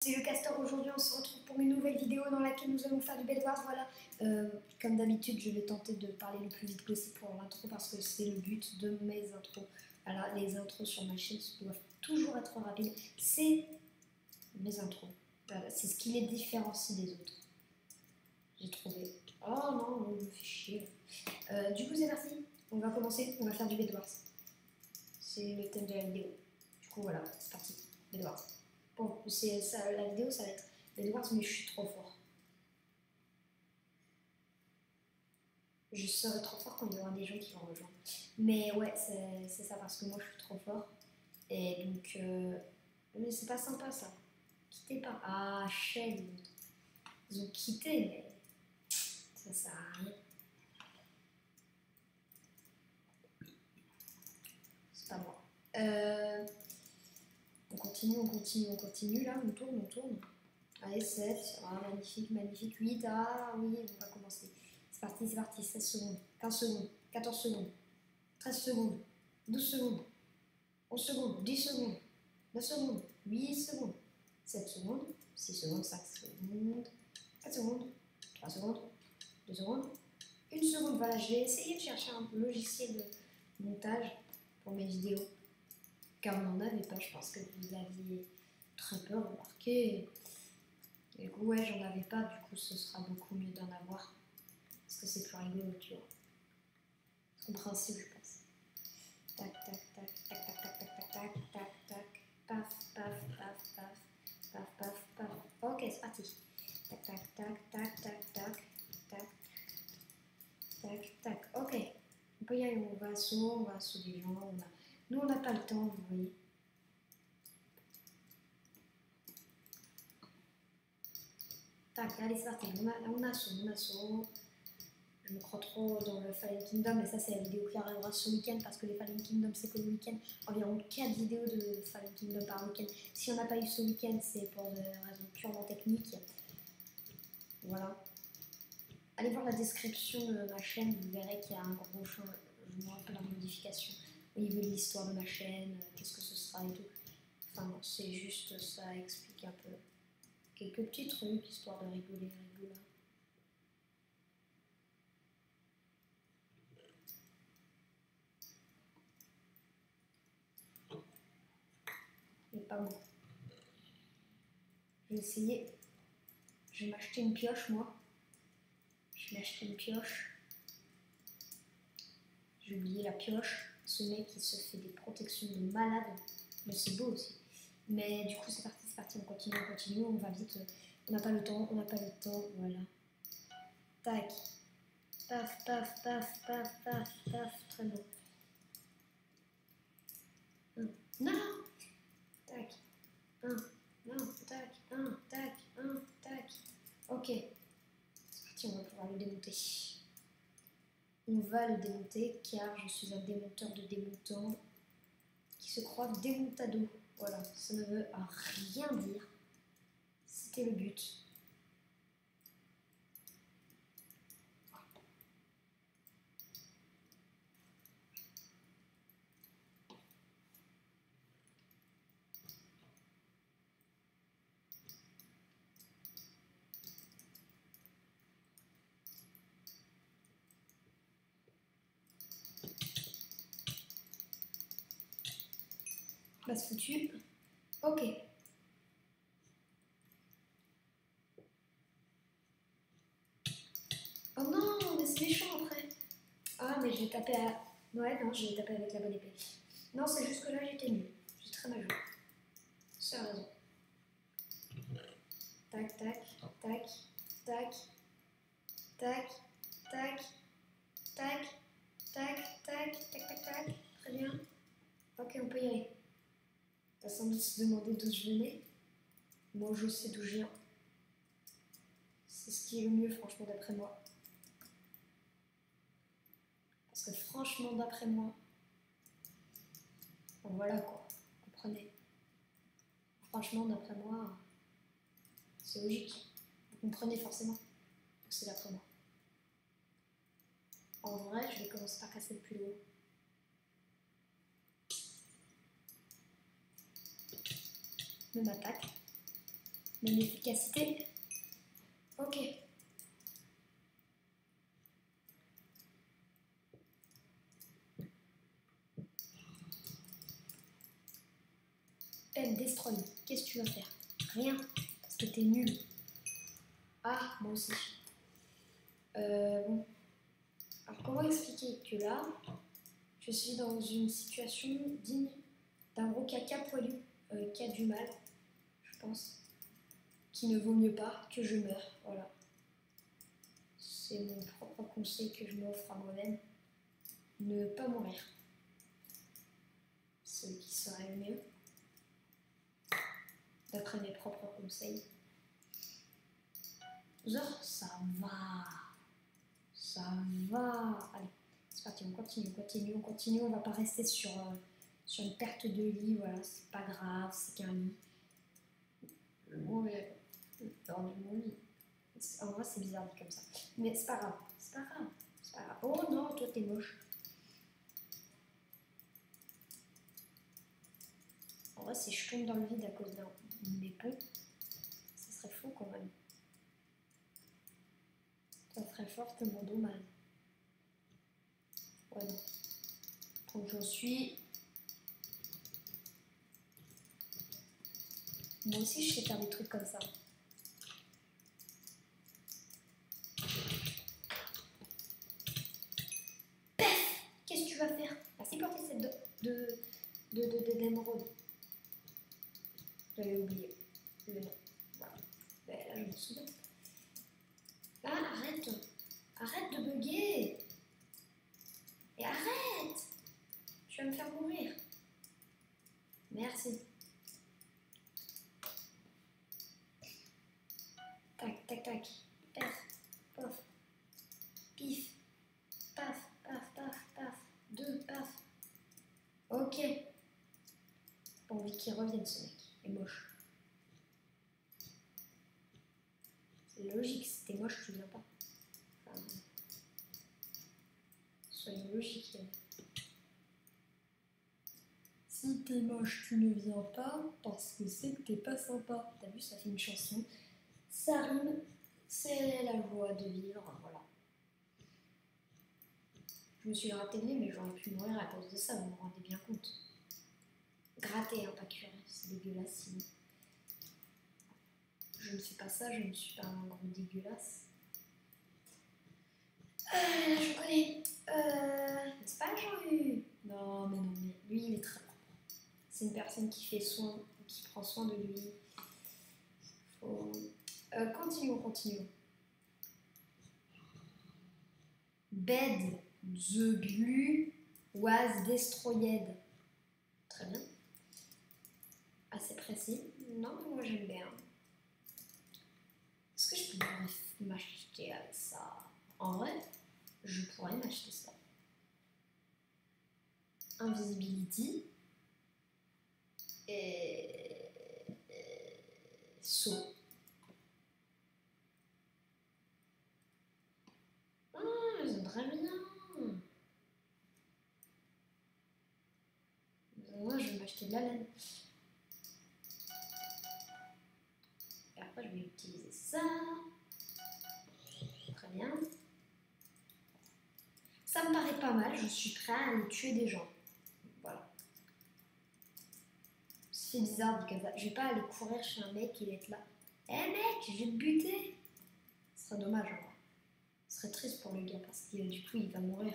C'est le Castor. Aujourd'hui on se retrouve pour une nouvelle vidéo dans laquelle nous allons faire du Bedwars. Voilà, comme d'habitude je vais tenter de parler le plus vite possible pour l'intro parce que c'est le but de mes intros. Alors les intros sur ma chaîne doivent toujours être rapides, c'est mes intros. Voilà, c'est ce qui les différencie des autres. J'ai trouvé. Oh non, on me fait chier. Du coup c'est parti, on va commencer, on va faire du Bedwars. C'est le thème de la vidéo. Du coup voilà, c'est parti, Bedwars. Bon, c'est ça, la vidéo ça va être Bedwars, mais je suis trop fort. Je serai trop fort quand il y aura des gens qui vont rejoindre. Mais ouais, c'est ça parce que moi je suis trop fort. Et donc, mais c'est pas sympa ça. Quittez pas. Ah, Shell, ils ont quitté, mais ça sert à rien. C'est pas moi. On continue là, on tourne. Allez, 7, ah, magnifique, magnifique, 8, ah oui, on va commencer. C'est parti, 16 secondes, 15 secondes, 14 secondes, 13 secondes, 12 secondes, 11 secondes, 10 secondes, 9 secondes, 8 secondes, 7 secondes, 6 secondes, 5 secondes, 4 secondes, 3 secondes, 2 secondes, 1 seconde. Voilà, je vais essayer de chercher un logiciel de montage pour mes vidéos, car on n'en avait pas, je pense que vous aviez très peu remarqué. Et du coup, ouais, j'en avais pas, du coup, ce sera beaucoup mieux d'en avoir. Parce que c'est plus rigolo, tu vois. C'est compréhensible, je pense. Tac, tac, tac, tac, tac, tac, tac, tac, tac, tac, paf, paf, paf, paf, paf, paf, paf. Ok, c'est parti. Tac, tac, tac, tac, tac, tac, tac, tac, tac. Ok. On peut y aller, on va assaut des gens. Nous, on n'a pas le temps, vous voyez. Tac, allez, c'est parti. On assaut. Je me crois trop dans le Fallen Kingdom, et ça c'est la vidéo qui arrivera ce week-end parce que les Fallen Kingdom c'est que le week-end. Environ 4 vidéos de Fallen Kingdom par week-end. Si on n'a pas eu ce week-end, c'est pour des raisons purement techniques. Voilà. Allez voir la description de ma chaîne, vous verrez qu'il y a un gros changement, un peu de modification au niveau de l'histoire de ma chaîne, qu'est-ce que ce sera et tout. Enfin non, c'est juste ça explique un peu quelques petits trucs histoire de rigoler. Mais pas bon. Je vais essayer. Je vais m'acheter une pioche, moi. Je vais m'acheter une pioche. J'ai oublié la pioche. Ce mec, il se fait des protections de malade. Mais c'est beau aussi. Mais du coup, c'est parti. On continue. On va vite. On n'a pas le temps. Voilà. Tac. Paf, paf, paf, paf, paf, paf. Très beau. Non. Tac. Non. Tac. Tac. Ok. C'est parti, on va pouvoir le démonter. On va le démonter car je suis un démonteur de démontants qui se croit démontado. Voilà, ça ne veut rien dire. C'était le but. Base foutue. Ok. Oh non, mais c'est méchant après. Ah, mais j'ai tapé à... Ouais, non, j'ai tapé avec la bonne épée. Non, c'est juste que là, j'étais nulle. J'ai très mal joué. C'est raison. Tac, tac, tac, tac, tac, tac, tac, tac, tac, tac, tac. Très bien. Ok, on peut y aller. T'as sans doute se demander d'où je venais. Moi, je sais d'où je viens. C'est ce qui est le mieux, franchement, d'après moi. Parce que franchement, d'après moi, bon, voilà quoi, vous comprenez. Franchement, d'après moi, c'est logique. Vous comprenez forcément que c'est d'après moi. En vrai, je vais commencer par casser le plus haut. Même attaque. Même efficacité. Ok. Pep Destroy, qu'est-ce que tu vas faire? Rien, parce que t'es nul. Ah, moi aussi. Bon. Alors, comment expliquer que là, je suis dans une situation digne d'un gros caca poilu qui a du mal, je pense, qui ne vaut mieux pas que je meure. Voilà. C'est mon propre conseil que je m'offre à moi-même. Ne pas mourir. C'est ce qui serait le mieux. D'après mes propres conseils. Genre, ça va. Ça va. Allez, c'est parti, on continue. On va pas rester sur une perte de lit. Voilà, c'est pas grave, c'est qu'un lit. Ouais, dans mon lit. En vrai, c'est bizarre dit comme ça. Mais c'est pas grave. C'est pas grave. C'est pas grave. Oh non, toi, t'es moche. En vrai, si je tombe dans le vide à cause d'un épée, ce serait fou quand même. Ça ferait fortement dommage. Ouais, non. Donc j'en suis. Moi aussi, je sais faire des trucs comme ça. Pef! Qu'est-ce que tu vas faire? Merci pour tes sets d'émeraude. J'avais oublié le nom. Voilà. Ben, là, je me souviens. Ah, arrête! Arrête de bugger! Et arrête! Tu vas me faire mourir. Merci. Tac, tac, tac. Paf, paf. Pif. Paf, paf, paf, paf. 2, paf. Ok. Pas envie qu'il revienne ce mec. Il est moche. C'est logique, si t'es moche, tu viens pas. Enfin, soyons logiques. Si t'es moche, tu ne viens pas parce que c'est que t'es pas sympa. T'as vu, ça fait une chanson. Ça rime, c'est la joie de vivre, voilà. Je me suis gratté le nez, mais j'aurais pu mourir à cause de ça, vous vous rendez bien compte. Gratter, hein, pas cuire, c'est dégueulasse sinon. Je ne fais pas ça, je ne suis pas un gros dégueulasse. Je connais. N'est-ce pas, Jean-Hugues? Non, mais lui, il est très propre. C'est une personne qui fait soin, qui prend soin de lui. Faut... continuons. Bed the glue was destroyed. Très bien. Assez précis. Non, moi j'aime bien. Est-ce que je pourrais m'acheter avec ça? En vrai, je pourrais m'acheter ça. Invisibility et saut. Ah, j'aimerais bien. Moi, je vais m'acheter de la laine. Et après, je vais utiliser ça. Très bien. Ça me paraît pas mal. Je suis prêt à aller tuer des gens. Voilà. C'est bizarre dit comme ça. Je vais pas aller courir chez un mec et être là. Eh mec, je vais te buter. Ce serait dommage, hein. Ce serait triste pour le gars parce que du coup, il va mourir.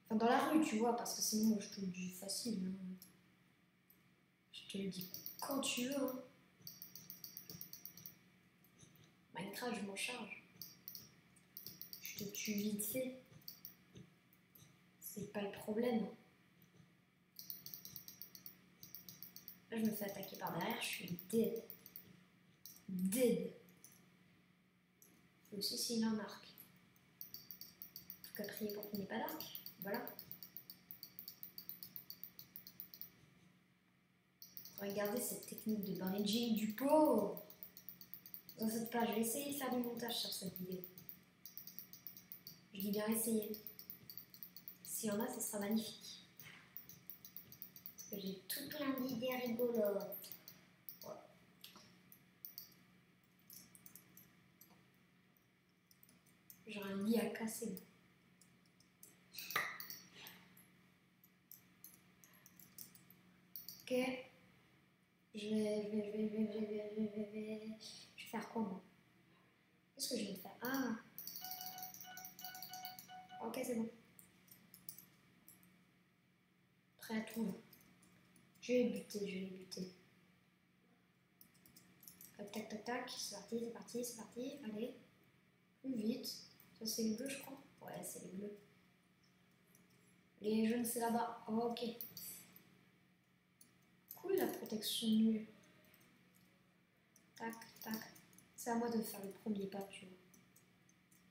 Enfin, dans la rue, tu vois, parce que sinon, moi, je te le dis facile. Hein. Je te le dis quand tu veux. Hein. Minecraft, je m'en charge. Je te tue vite fait. C'est pas le problème. Là, je me fais attaquer par derrière, je suis dead. Dead. Faut aussi s'il a un arc. En tout cas, prier pour qu'il n'ait pas d'arc. Voilà. Regardez cette technique de bridging du pauvre. Dans cette page, je vais essayer de faire du montage sur cette vidéo. Je dis bien essayer. S'il y en a, ce sera magnifique. Parce que j'ai tout plein d'idées rigolotes. Voilà. J'ai un lit à casser. Ok. Je vais faire quoi moi? Qu'est-ce que je vais faire? Ah. Ok, c'est bon. Prêt à tout là. Je vais buter. Tac, tac, tac, tac. C'est parti. Allez. Plus vite. Ça, c'est les bleus, je crois. Ouais, c'est les bleus. Les jaunes, c'est là-bas. Ok. Cool, la protection nulle. Tac, tac. C'est à moi de faire le premier pas, tu vois.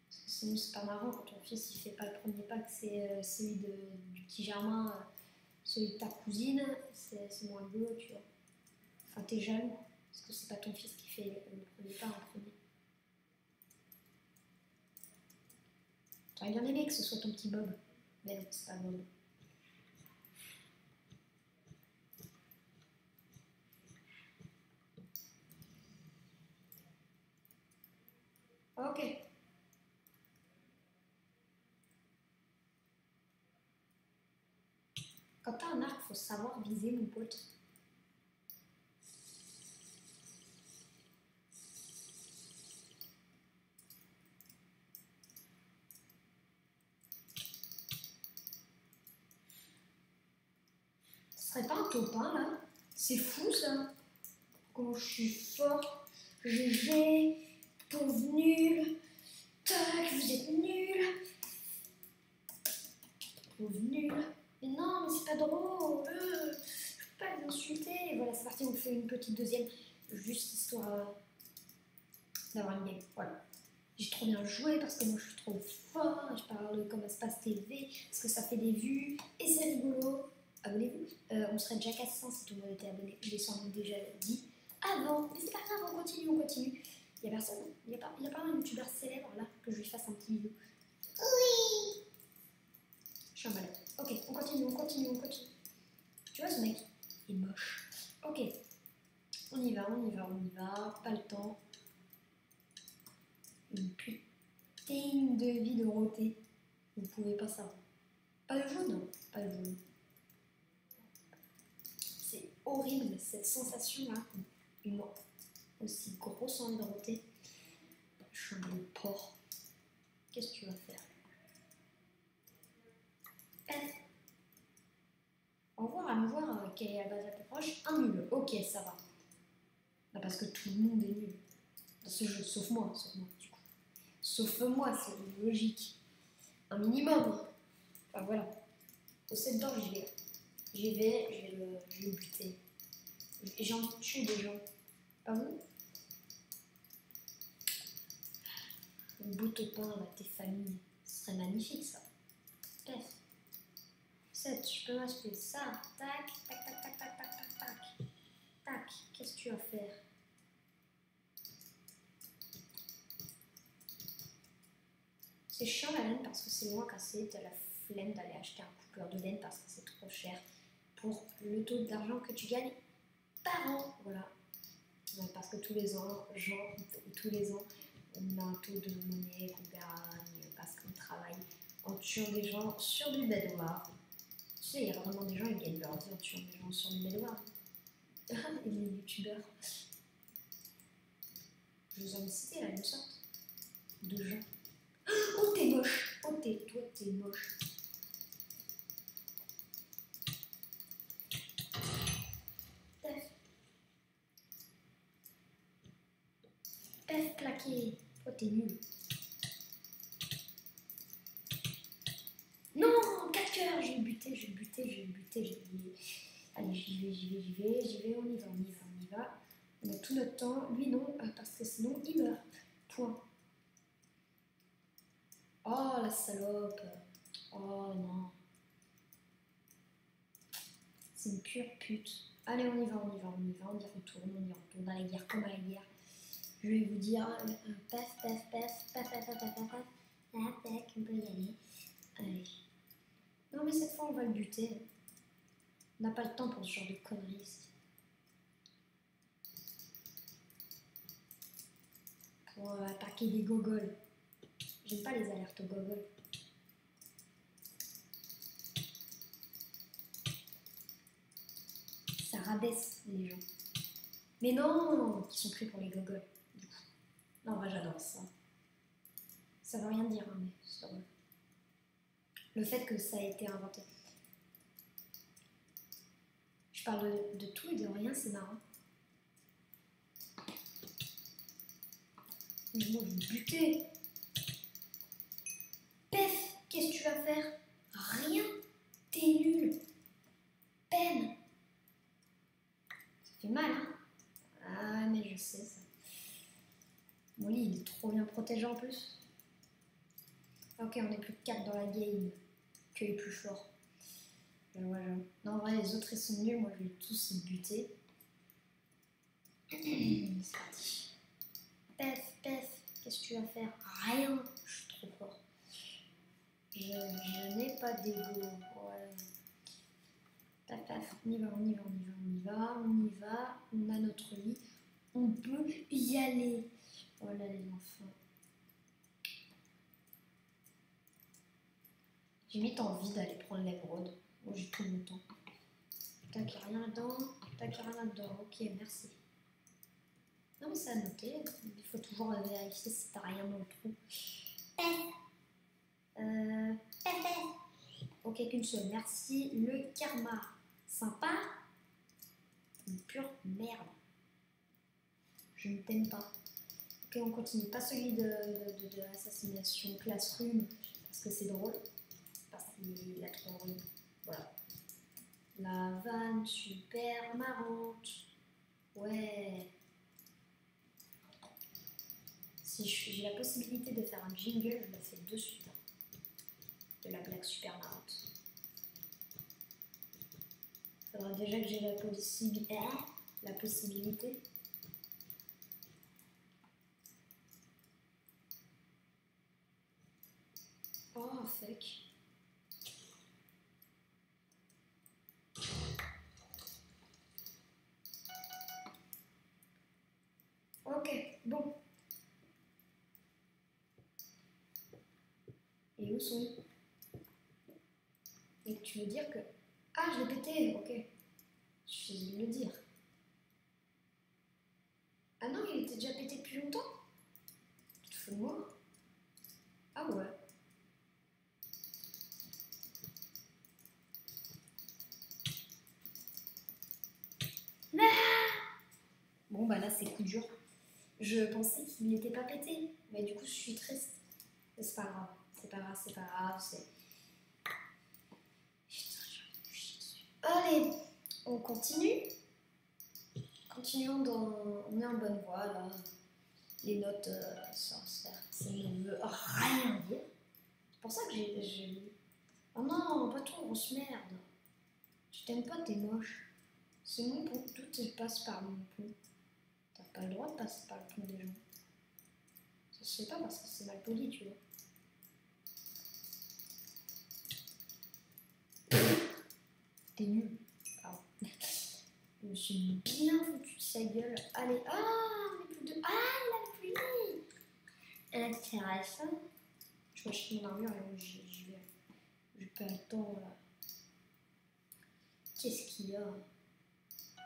Parce que sinon, c'est pas marrant quand ton fils il fait pas le premier pas, que c'est celui du petit Germain, celui de ta cousine, c'est moins beau, tu vois. Enfin, t'es jaloux, parce que c'est pas ton fils qui fait le premier pas en premier. J'aurais bien aimé que ce soit ton petit Bob, mais non, c'est pas Bob. Ok. Quand t'as un arc, faut savoir viser, mon pote. Ce serait pas un top 1 là? C'est fou ça. Comment je suis fort. GG. Pauvre nul. Tac, vous êtes nuls. Pauvre nul. Mais non, mais c'est pas drôle. Je peux pas les insulter. Voilà, c'est parti, on fait une petite deuxième. Juste histoire d'avoir une game. Voilà. J'ai trop bien joué parce que moi je suis trop fort. Je parle comme Espace TV parce que ça fait des vues et c'est rigolo. Abonnez-vous. On serait déjà 400 si tout le monde était abonné. Je l'ai sans doute déjà dit avant. Mais c'est pas grave, on continue. Il y a personne. Il y a pas un youtubeur célèbre là que je lui fasse un petit vidéo. Oui. Je suis un malade. Ok, on continue. Tu vois ce mec? Il est moche. Ok. On y va. Pas le temps. Une putain de vie de roté. Vous ne pouvez pas savoir. Pas de jaune, non. Pas de jaune. C'est horrible cette sensation-là. Une aussi grosse envie de roter. Je suis un porc. Qu'est-ce que tu vas faire? Au revoir, à me voir quelle est la base la plus proche. Un nul. Ok, ça va. Bah, parce que tout le monde est nul dans ce jeu, sauf moi du coup. Sauf moi, c'est logique. Un minimum. Enfin voilà. Au 7 d'or, j'y vais, je vais le buter. J'ai envie de tuer des gens. Pas vous? Un beau topin, là, tes familles. Ce serait magnifique ça. Bref. 7, je peux m'acheter ça. Tac. Tac. Qu'est-ce que tu vas faire? C'est chiant la laine parce que c'est loin cassé. T'as la flemme d'aller acheter un coupeur de laine parce que c'est trop cher pour le taux d'argent que tu gagnes par an. Voilà. Parce que tous les ans, on a un taux de monnaie qu'on gagne parce qu'on travaille en tuant des gens sur du bedwar. Tu sais, il y a vraiment des gens qui gagnent leur vie en tuant des gens sur du bedwar. Et les youtubeurs. Je vous en ai cité là une sorte de gens. Oh, t'es moche! Toi, t'es moche. Pef plaqué. Toi, t'es nul. Non! 4 cœurs! J'ai buté. Allez, j'y vais. On y va. On a tout notre temps. Lui, non, parce que sinon, il meurt. Point. Oh, la salope. Oh, non. C'est une pure pute. Allez, on y va. On y retourne à la guerre comme à la guerre. Je vais vous dire, paf, on peut y aller. Allez. Non, mais cette fois, on va le buter. On n'a pas le temps pour ce genre de conneries. On va attaquer des gogoles. J'aime pas les alertes au gogol. Ça rabaisse les gens. Mais non, ils sont pris pour les gogols. Du coup. Non, en vrai, j'adore ça. Ça veut rien dire, hein, mais c'est drôle. Le fait que ça a été inventé. Je parle de tout et de rien, c'est marrant. Mais moi, je vais buter. Pef, qu'est-ce que tu vas faire? Rien. T'es nul. Peine. Ça fait mal, hein? Ah, mais je sais ça. Mon lit, il est trop bien protégé en plus. Ok, on est plus que 4 dans la game. Que les plus forts. Voilà. Non, en vrai, les autres, ils sont nuls. Moi, je vais tous les buter. C'est parti. Pef, qu'est-ce que tu vas faire? Rien. Je suis trop fort. Je n'ai pas d'ego. Ouais. Paf, on y va. On a notre lit. On peut y aller. Voilà les enfants. J'ai limite envie d'aller prendre l'émeraude. Moi j'ai tout mon temps. Tac, y'a rien là-dedans. Ok, merci. Non mais c'est à noter. Il faut toujours vérifier si t'as rien dans le trou. Ok, qu'une seule. Merci. Le karma. Sympa. Une pure merde. Je ne t'aime pas. Ok, on continue. Pas celui de l'assassination Classroom, parce que c'est drôle. Parce qu'il a trop ri. Voilà. La vanne super marrante. Ouais. Si j'ai la possibilité de faire un jingle, je le fais de suite. De la blague super marrante. Faudra déjà que j'ai la possibilité. Oh, fuck. Ok, bon. Et où sont-ils? Et tu veux dire que... Ah, je l'ai pété, ok. Je suis de le dire. Ah non, il était déjà pété depuis longtemps? Tu te fous de moi? Ah ouais. Bon bah là c'est coup dur. Je pensais qu'il n'était pas pété, mais du coup je suis triste. C'est pas grave, c'est... Allez, on continue. Continuons dans... On est en bonne voie là. Les notes sorcières, ça ne veut rien dire. C'est pour ça que j'ai... Oh non, pas toi, grosse merde. Je t'aime pas, t'es moche. C'est mon pont, tout passe par mon pont. T'as pas le droit de passer par le pont des gens. Ça se fait pas parce que c'est mal poli, tu vois. T'es nul. Pardon. Je me suis bien foutu de sa gueule. Allez, on est plus de... Ah, la pluie. Intéressant. Je vais acheter mon armure et j'y vais. J'ai pas le temps là. Qu'est-ce qu'il y a?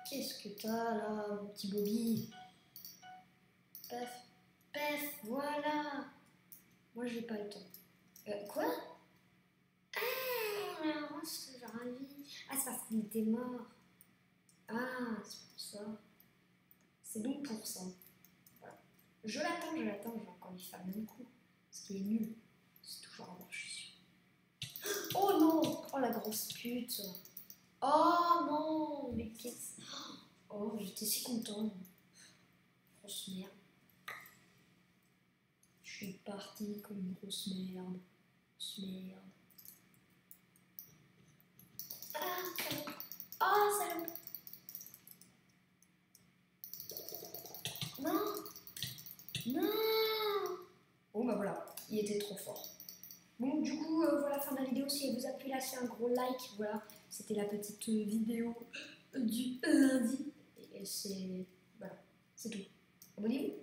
Qu'est-ce que t'as là, mon petit Bobby? Pef, voilà. Moi j'ai pas le temps. Quoi? Ah, marrant, je suis ravie. Ah, c'est parce qu'il était mort. Ah, c'est pour ça. C'est donc pour ça. Voilà. Je l'attends, je vais encore lui faire le même coup. Ce qui est nul. C'est toujours un bon, je suis sûre. Oh non! Oh la grosse pute! Oh non! Mais qu'est-ce... Oh, j'étais si contente. Grosse merde. Je suis partie comme une grosse merde. Grosse merde. Ah, salope! Oh, salope! Non! Non! Bon, bah voilà, il était trop fort. Bon, du coup, voilà, fin de la vidéo. Si elle vous a plu, lâchez un gros like. Voilà, c'était la petite vidéo du lundi. Et c'est... Voilà, c'est tout. Abonnez-vous.